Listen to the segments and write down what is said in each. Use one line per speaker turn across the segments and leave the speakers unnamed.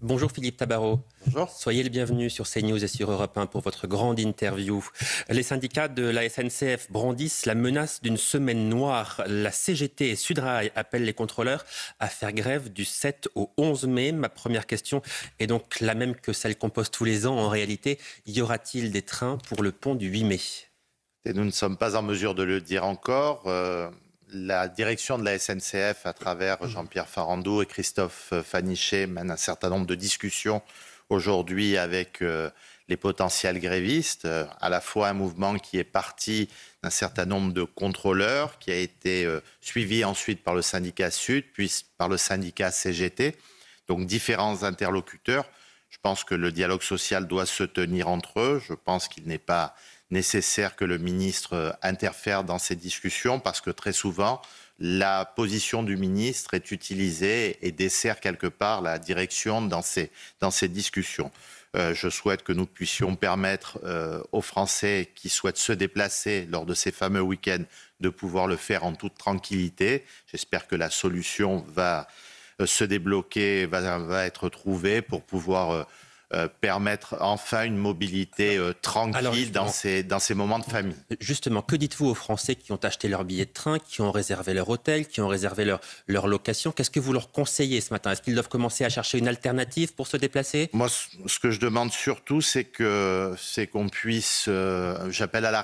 Bonjour Philippe Tabarot.
Bonjour.
Soyez le bienvenu sur CNews et sur Europe 1 pour votre grande interview. Les syndicats de la SNCF brandissent la menace d'une semaine noire. La CGT et Sudrail appellent les contrôleurs à faire grève du 7 au 11 mai. Ma première question est donc la même que celle qu'on pose tous les ans. En réalité, y aura-t-il des trains pour le pont du 8 mai?
Et nous ne sommes pas en mesure de le dire encore. La direction de la SNCF, à travers Jean-Pierre Farandou et Christophe Fanichet, mène un certain nombre de discussions aujourd'hui avec les potentiels grévistes. À la fois un mouvement qui est parti d'un certain nombre de contrôleurs, qui a été suivi ensuite par le syndicat Sud, puis par le syndicat CGT. Donc différents interlocuteurs. Je pense que le dialogue social doit se tenir entre eux. Je pense qu'il n'est pas nécessaire que le ministre interfère dans ces discussions parce que très souvent, la position du ministre est utilisée et dessert quelque part la direction dans ces discussions. Je souhaite que nous puissions permettre aux Français qui souhaitent se déplacer lors de ces fameux week-ends de pouvoir le faire en toute tranquillité. J'espère que la solution va se débloquer, va être trouvée pour pouvoir permettre enfin une mobilité tranquille dans ces moments de famille.
Justement, que dites-vous aux Français qui ont acheté leur billet de train, qui ont réservé leur hôtel, qui ont réservé leur location? Qu'est-ce que vous leur conseillez ce matin? Est-ce qu'ils doivent commencer à chercher une alternative pour se déplacer?
Moi, ce que je demande surtout, c'est qu'on puisse... j'appelle à la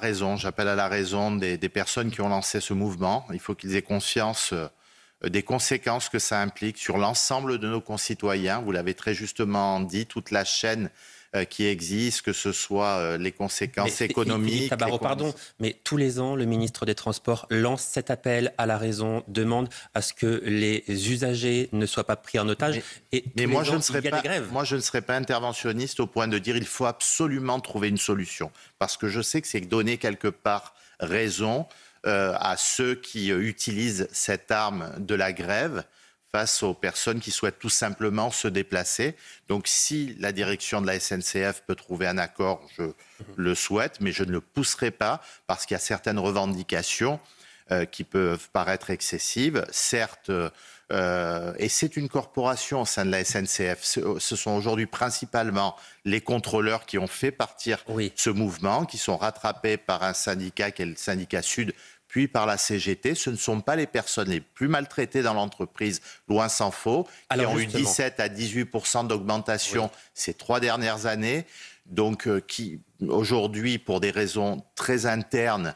raison des personnes qui ont lancé ce mouvement. Il faut qu'ils aient conscience des conséquences que ça implique sur l'ensemble de nos concitoyens. Vous l'avez très justement dit, toute la chaîne qui existe, que ce soit les conséquences économiques...
Philippe Tabarot, pardon, mais tous les ans, le ministre des Transports lance cet appel à la raison, demande à ce que les usagers ne soient pas pris en otage.
Mais moi, je ne serai pas interventionniste au point de dire qu'il faut absolument trouver une solution. Parce que je sais que c'est donner quelque part raison à ceux qui utilisent cette arme de la grève face aux personnes qui souhaitent tout simplement se déplacer. Donc si la direction de la SNCF peut trouver un accord, je le souhaite, mais je ne le pousserai pas parce qu'il y a certaines revendications qui peuvent paraître excessives. Certes, et c'est une corporation au sein de la SNCF. Ce sont aujourd'hui principalement les contrôleurs qui ont fait partir ce mouvement, qui sont rattrapés par un syndicat qui est le syndicat Sud, puis par la CGT. Ce ne sont pas les personnes les plus maltraitées dans l'entreprise, loin s'en faut, qui ont eu 17 à 18% d'augmentation ces 3 dernières années. Donc, qui aujourd'hui, pour des raisons très internes,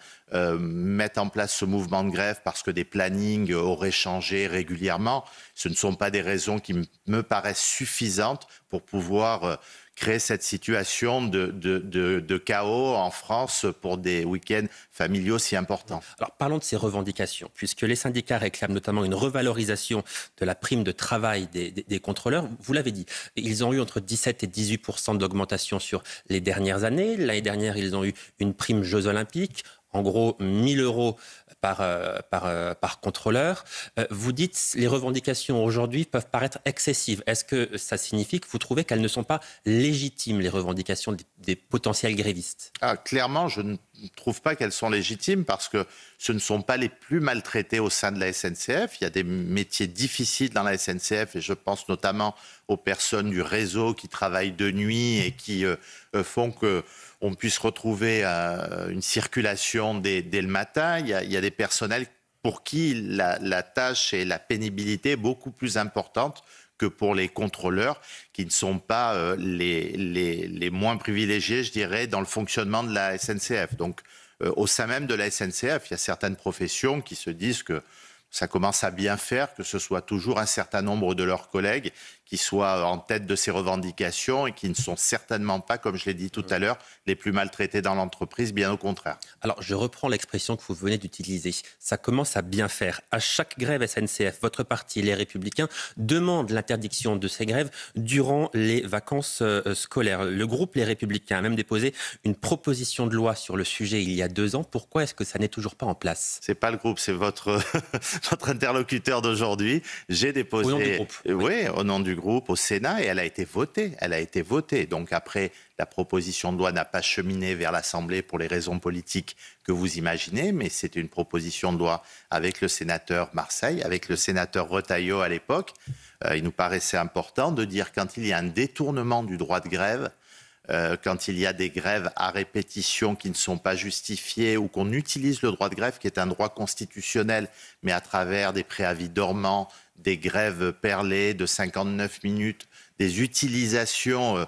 mettent en place ce mouvement de grève parce que des plannings auraient changé régulièrement. Ce ne sont pas des raisons qui me paraissent suffisantes pour pouvoir créer cette situation de chaos en France pour des week-ends familiaux si importants.
Alors parlons de ces revendications, puisque les syndicats réclament notamment une revalorisation de la prime de travail des contrôleurs. Vous l'avez dit, ils ont eu entre 17 et 18% d'augmentation sur les dernières années. L'année dernière, ils ont eu une prime Jeux Olympiques, en gros 1 000 € par contrôleur. Vous dites les revendications aujourd'hui peuvent paraître excessives. Est-ce que ça signifie que vous trouvez qu'elles ne sont pas légitimes, les revendications des potentiels grévistes?
Clairement, je ne trouve pas qu'elles sont légitimes parce que ce ne sont pas les plus maltraités au sein de la SNCF. Il y a des métiers difficiles dans la SNCF et je pense notamment aux personnes du réseau qui travaillent de nuit et qui font qu'on puisse retrouver une circulation dès le matin. Il y a des personnels pour qui la tâche et la pénibilité est beaucoup plus importante que pour les contrôleurs, qui ne sont pas les moins privilégiés, je dirais, dans le fonctionnement de la SNCF. Donc, au sein même de la SNCF, il y a certaines professions qui se disent que ça commence à bien faire, que ce soit toujours un certain nombre de leurs collègues qui soient en tête de ces revendications et qui ne sont certainement pas, comme je l'ai dit tout à l'heure, les plus maltraités dans l'entreprise, bien au contraire.
Alors, je reprends l'expression que vous venez d'utiliser. Ça commence à bien faire. À chaque grève SNCF, votre parti, les Républicains, demande l'interdiction de ces grèves durant les vacances scolaires. Le groupe Les Républicains a même déposé une proposition de loi sur le sujet il y a 2 ans. Pourquoi est-ce que ça n'est toujours pas en place?
C'est pas le groupe, c'est votre interlocuteur d'aujourd'hui. J'ai déposé...
Au nom du groupe.
Oui, au nom du du groupe au Sénat et elle a été votée. Elle a été votée. Donc après, la proposition de loi n'a pas cheminé vers l'Assemblée pour les raisons politiques que vous imaginez, mais c'était une proposition de loi avec le sénateur Marseille, avec le sénateur Retailleau à l'époque. Il nous paraissait important de dire quand il y a un détournement du droit de grève, quand il y a des grèves à répétition qui ne sont pas justifiées ou qu'on utilise le droit de grève qui est un droit constitutionnel, mais à travers des préavis dormants, des grèves perlées de 59 minutes, des utilisations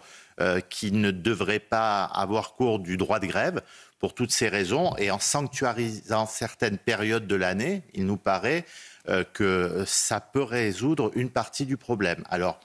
qui ne devraient pas avoir cours du droit de grève, pour toutes ces raisons, et en sanctuarisant certaines périodes de l'année, il nous paraît que ça peut résoudre une partie du problème. Alors,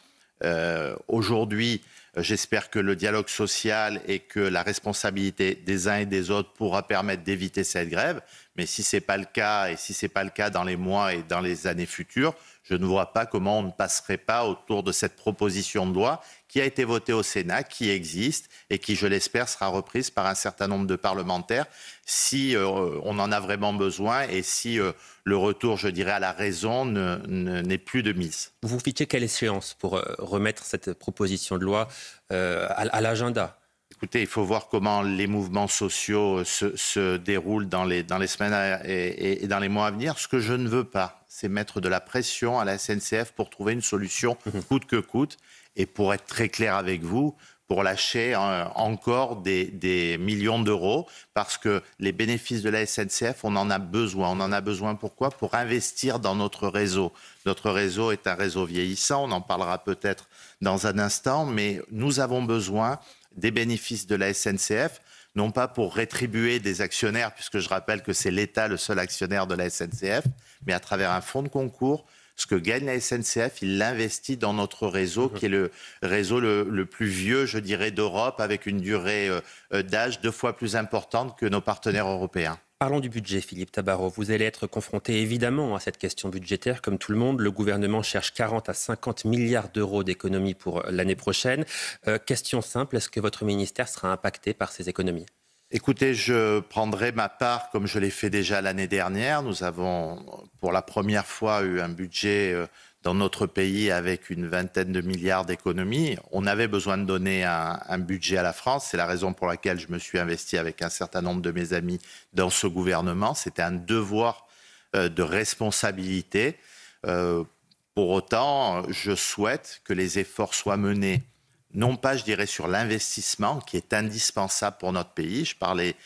aujourd'hui, j'espère que le dialogue social et que la responsabilité des uns et des autres pourra permettre d'éviter cette grève. Mais si ce n'est pas le cas, et si ce n'est pas le cas dans les mois et dans les années futures, je ne vois pas comment on ne passerait pas autour de cette proposition de loi qui a été votée au Sénat, qui existe et qui, je l'espère, sera reprise par un certain nombre de parlementaires si on en a vraiment besoin et si le retour, je dirais, à la raison n'est plus de mise.
Vous fixez quelle échéance pour remettre cette proposition de loi à l'agenda ?
Écoutez, il faut voir comment les mouvements sociaux se déroulent dans les semaines et dans les mois à venir. Ce que je ne veux pas, c'est mettre de la pression à la SNCF pour trouver une solution coûte que coûte. Et pour être très clair avec vous, pour lâcher encore des millions d'euros, parce que les bénéfices de la SNCF, on en a besoin. On en a besoin pourquoi ? Pour investir dans notre réseau. Notre réseau est un réseau vieillissant, on en parlera peut-être dans un instant, mais nous avons besoin des bénéfices de la SNCF, non pas pour rétribuer des actionnaires, puisque je rappelle que c'est l'État le seul actionnaire de la SNCF, mais à travers un fonds de concours. Ce que gagne la SNCF, il l'investit dans notre réseau, qui est le réseau le plus vieux, je dirais, d'Europe, avec une durée d'âge 2 fois plus importante que nos partenaires européens.
Parlons du budget, Philippe Tabarot. Vous allez être confronté évidemment à cette question budgétaire. Comme tout le monde, le gouvernement cherche 40 à 50 milliards d'euros d'économies pour l'année prochaine. Question simple, est-ce que votre ministère sera impacté par ces économies ?
Écoutez, je prendrai ma part comme je l'ai fait déjà l'année dernière. Nous avons pour la première fois eu un budget dans notre pays avec une vingtaine de milliards d'économies. On avait besoin de donner un budget à la France. C'est la raison pour laquelle je me suis investi avec un certain nombre de mes amis dans ce gouvernement. C'était un devoir de responsabilité. Pour autant, je souhaite que les efforts soient menés non pas, je dirais, sur l'investissement qui est indispensable pour notre pays. Je parlais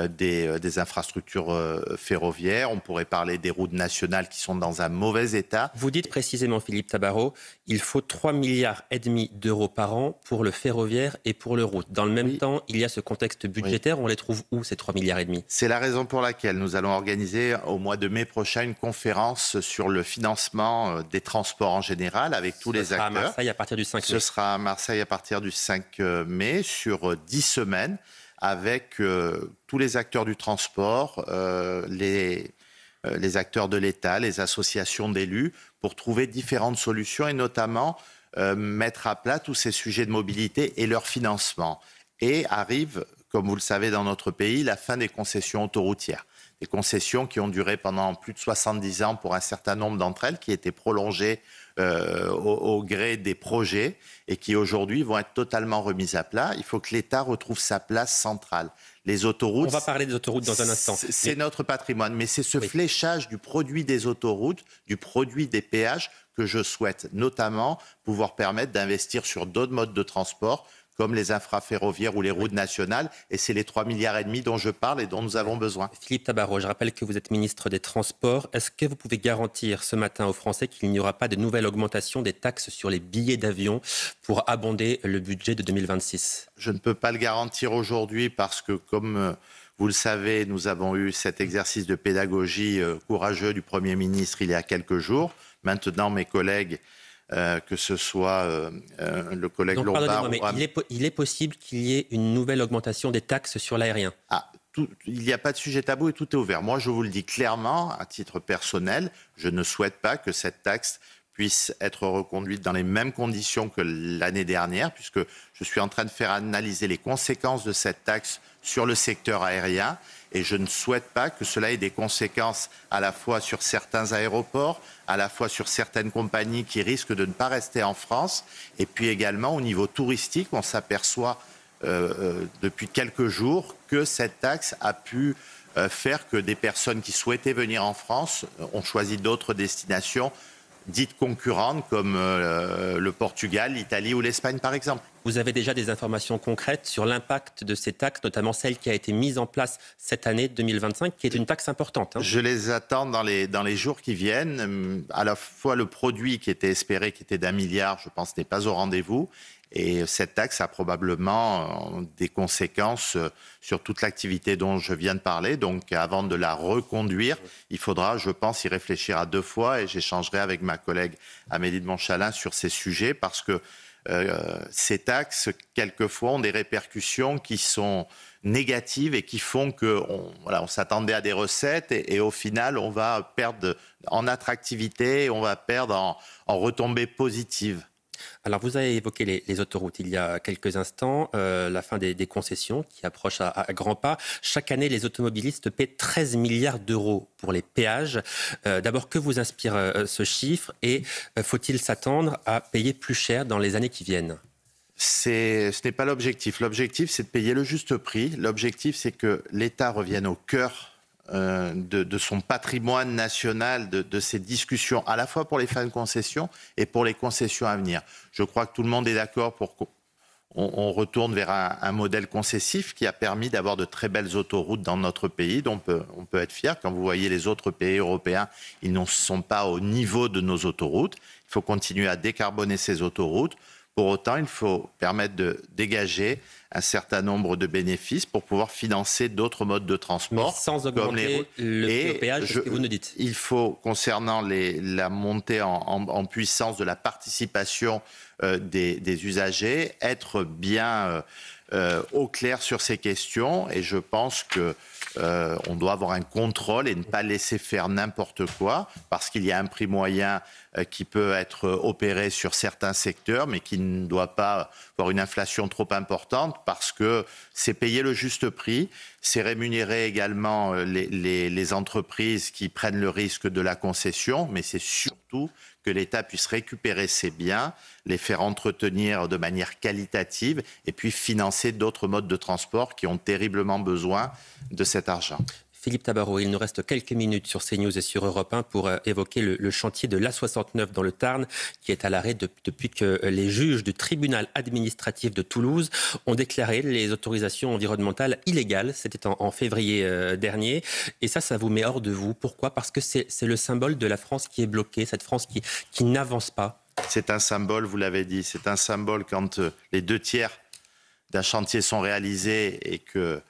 des infrastructures ferroviaires, on pourrait parler des routes nationales qui sont dans un mauvais état.
Vous dites précisément, Philippe Tabarot, il faut 3,5 milliards d'euros par an pour le ferroviaire et pour le route. Dans le même temps, il y a ce contexte budgétaire, on les trouve où ces 3,5 milliards ?
C'est la raison pour laquelle nous allons organiser au mois de mai prochain une conférence sur le financement des transports en général avec tous les acteurs.
Ce sera à Marseille à partir du 5 mai.
Ce sera à Marseille à partir du 5 mai sur 10 semaines. Avec tous les acteurs du transport, les acteurs de l'État, les associations d'élus, pour trouver différentes solutions et notamment mettre à plat tous ces sujets de mobilité et leur financement. Et arrive, comme vous le savez dans notre pays, la fin des concessions autoroutières. Des concessions qui ont duré pendant plus de 70 ans pour un certain nombre d'entre elles, qui étaient prolongées au gré des projets et qui aujourd'hui vont être totalement remises à plat. Il faut que l'État retrouve sa place centrale. Les autoroutes...
On va parler des autoroutes dans un instant.
C'est notre patrimoine, mais c'est ce fléchage du produit des autoroutes, du produit des péages que je souhaite notamment pouvoir permettre d'investir sur d'autres modes de transport comme les infraferroviaires ou les routes nationales. Et c'est les 3,5 milliards dont je parle et dont nous avons besoin.
Philippe Tabarot, je rappelle que vous êtes ministre des Transports. Est-ce que vous pouvez garantir ce matin aux Français qu'il n'y aura pas de nouvelle augmentation des taxes sur les billets d'avion pour abonder le budget de 2026 ?
Je ne peux pas le garantir aujourd'hui parce que, comme vous le savez, nous avons eu cet exercice de pédagogie courageux du Premier ministre il y a quelques jours. Maintenant, mes collègues... que ce soit le collègue Lombard...
Mais il est possible qu'il y ait une nouvelle augmentation des taxes sur l'aérien.
Il n'y a pas de sujet tabou et tout est ouvert. Moi, je vous le dis clairement, à titre personnel, je ne souhaite pas que cette taxe puisse être reconduite dans les mêmes conditions que l'année dernière, puisque je suis en train de faire analyser les conséquences de cette taxe sur le secteur aérien. et je ne souhaite pas que cela ait des conséquences à la fois sur certains aéroports, à la fois sur certaines compagnies qui risquent de ne pas rester en France, et puis également au niveau touristique, on s'aperçoit depuis quelques jours que cette taxe a pu faire que des personnes qui souhaitaient venir en France ont choisi d'autres destinations dites concurrentes comme le Portugal, l'Italie ou l'Espagne par exemple.
Vous avez déjà des informations concrètes sur l'impact de ces taxes, notamment celle qui a été mise en place cette année 2025, qui est une taxe importante, hein.
Je les attends dans les jours qui viennent. À la fois le produit qui était espéré, qui était d'1 milliard, je pense, n'est pas au rendez-vous. Et cette taxe a probablement des conséquences sur toute l'activité dont je viens de parler. Donc avant de la reconduire, il faudra, je pense, y réfléchir à 2 fois. Et j'échangerai avec ma collègue Amélie de Montchalin sur ces sujets parce que ces taxes, quelquefois, ont des répercussions qui sont négatives et qui font qu'on on s'attendait à des recettes et au final, on va perdre en attractivité, on va perdre en retombées positives.
Alors, vous avez évoqué les autoroutes il y a quelques instants, la fin des concessions qui approche à grands pas. Chaque année, les automobilistes paient 13 milliards d'euros pour les péages. D'abord, que vous inspire ce chiffre et faut-il s'attendre à payer plus cher dans les années qui viennent ?
Ce n'est pas l'objectif. L'objectif, c'est de payer le juste prix. L'objectif, c'est que l'État revienne au cœur de son patrimoine national, de ces discussions, à la fois pour les fins de concession et pour les concessions à venir. Je crois que tout le monde est d'accord pour qu'on retourne vers un modèle concessif qui a permis d'avoir de très belles autoroutes dans notre pays, dont on peut être fier. Quand vous voyez les autres pays européens, ils ne sont pas au niveau de nos autoroutes. Il faut continuer à décarboner ces autoroutes. Pour autant, il faut permettre de dégager un certain nombre de bénéfices pour pouvoir financer d'autres modes de transport.
Mais sans augmenter le péage, c'est ce que vous nous dites.
Il faut, concernant la montée en puissance de la participation des usagers, être bien au clair sur ces questions. Et je pense que on doit avoir un contrôle et ne pas laisser faire n'importe quoi, parce qu'il y a un prix moyen qui peut être opéré sur certains secteurs, mais qui ne doit pas avoir une inflation trop importante, parce que c'est payer le juste prix, c'est rémunérer également les entreprises qui prennent le risque de la concession, mais c'est surtout que l'État puisse récupérer ses biens, les faire entretenir de manière qualitative et puis financer d'autres modes de transport qui ont terriblement besoin de cet argent.
Philippe Tabarot, il nous reste quelques minutes sur CNews et sur Europe 1 pour évoquer le chantier de l'A69 dans le Tarn, qui est à l'arrêt depuis que les juges du tribunal administratif de Toulouse ont déclaré les autorisations environnementales illégales. C'était en février dernier. Et ça vous met hors de vous. Pourquoi ? Parce que c'est le symbole de la France qui est bloquée, cette France qui n'avance pas.
C'est un symbole, vous l'avez dit, c'est un symbole quand les 2/3 d'un chantier sont réalisés et que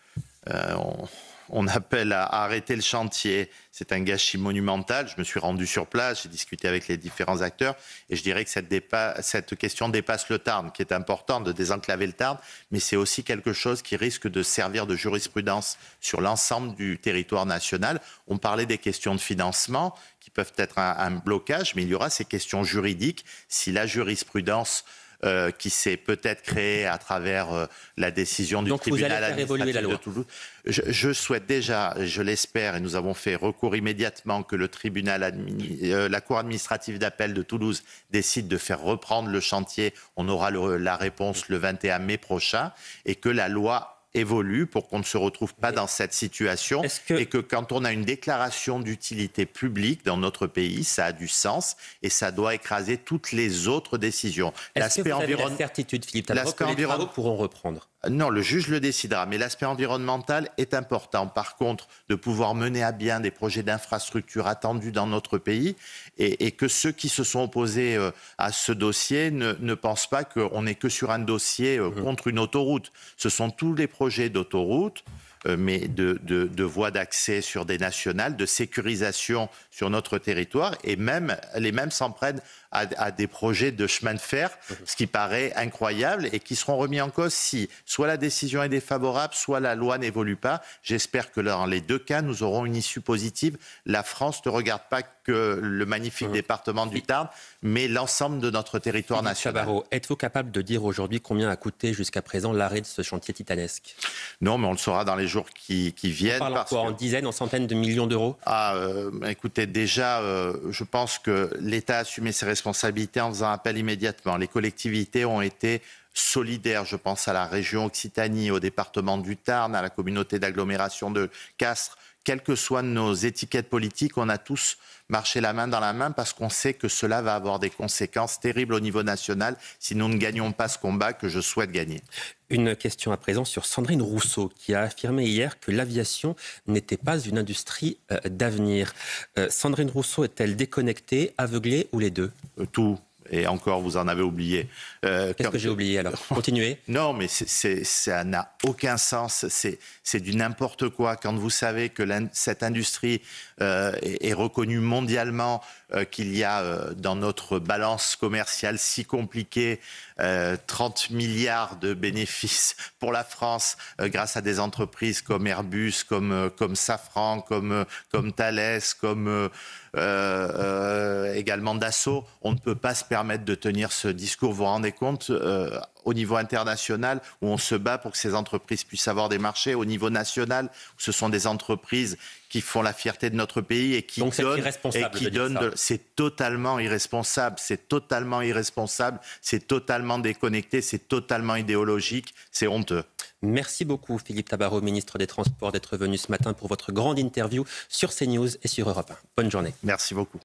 on appelle à arrêter le chantier. C'est un gâchis monumental. Je me suis rendu sur place, j'ai discuté avec les différents acteurs et je dirais que cette question dépasse le Tarn, qui est important de désenclaver le Tarn, mais c'est aussi quelque chose qui risque de servir de jurisprudence sur l'ensemble du territoire national. On parlait des questions de financement qui peuvent être un blocage, mais il y aura ces questions juridiques si la jurisprudence qui s'est peut-être créée à travers la décision du tribunal administratif de Toulouse. Je souhaite déjà, je l'espère, et nous avons fait recours immédiatement, que le la Cour administrative d'appel de Toulouse décide de faire reprendre le chantier. On aura la réponse le 21 mai prochain et que la loi évolue pour qu'on ne se retrouve pas dans cette situation et que quand on a une déclaration d'utilité publique dans notre pays, ça a du sens et ça doit écraser toutes les autres décisions.
Est-ce que vous avez la certitude, Philippe Tabarot, que les travaux pourront reprendre ?
Non, le juge le décidera, mais l'aspect environnemental est important. Par contre, de pouvoir mener à bien des projets d'infrastructure attendus dans notre pays et que ceux qui se sont opposés à ce dossier ne pensent pas qu'on n'est que sur un dossier contre une autoroute. Ce sont tous les projets d'autoroute, mais de voies d'accès sur des nationales, de sécurisation sur notre territoire, et même les mêmes s'en prennent à des projets de chemin de fer, ce qui paraît incroyable et qui seront remis en cause si soit la décision est défavorable, soit la loi n'évolue pas. J'espère que dans les deux cas, nous aurons une issue positive. La France ne regarde pas que le magnifique département du Tarn, mais l'ensemble de notre territoire national.
Tabarot, êtes-vous capable de dire aujourd'hui combien a coûté jusqu'à présent l'arrêt de ce chantier titanesque?
Non, mais on le saura dans les jours qui viennent.
On parle en dizaines, en centaines de millions d'euros?
Écoutez, déjà, je pense que l'État a assumé ses responsabilités en faisant appel immédiatement. Les collectivités ont été solidaires. Je pense à la région Occitanie, au département du Tarn, à la communauté d'agglomération de Castres. Quelles que soient nos étiquettes politiques, on a tous marché la main dans la main parce qu'on sait que cela va avoir des conséquences terribles au niveau national si nous ne gagnons pas ce combat que je souhaite gagner.
Une question à présent sur Sandrine Rousseau qui a affirmé hier que l'aviation n'était pas une industrie d'avenir. Sandrine Rousseau est-elle déconnectée, aveuglée ou les deux?
Tout. Et encore, vous en avez oublié.
Qu'est-ce que j'ai oublié alors? Continuez.
Non, mais ça n'a aucun sens. C'est du n'importe quoi. Quand vous savez que cette industrie est reconnue mondialement, qu'il y a dans notre balance commerciale si compliquée 30 milliards de bénéfices pour la France grâce à des entreprises comme Airbus, comme Safran, comme Thales, comme également Dassault. On ne peut pas se permettre de tenir ce discours. Vous vous rendez compte au niveau international où on se bat pour que ces entreprises puissent avoir des marchés, au niveau national où ce sont des entreprises qui font la fierté de notre pays et qui
donc donnent.
C'est totalement irresponsable, c'est totalement irresponsable, c'est totalement déconnecté, c'est totalement idéologique, c'est honteux.
Merci beaucoup Philippe Tabarot, ministre des Transports, d'être venu ce matin pour votre grande interview sur CNews et sur Europe 1. Bonne journée.
Merci beaucoup.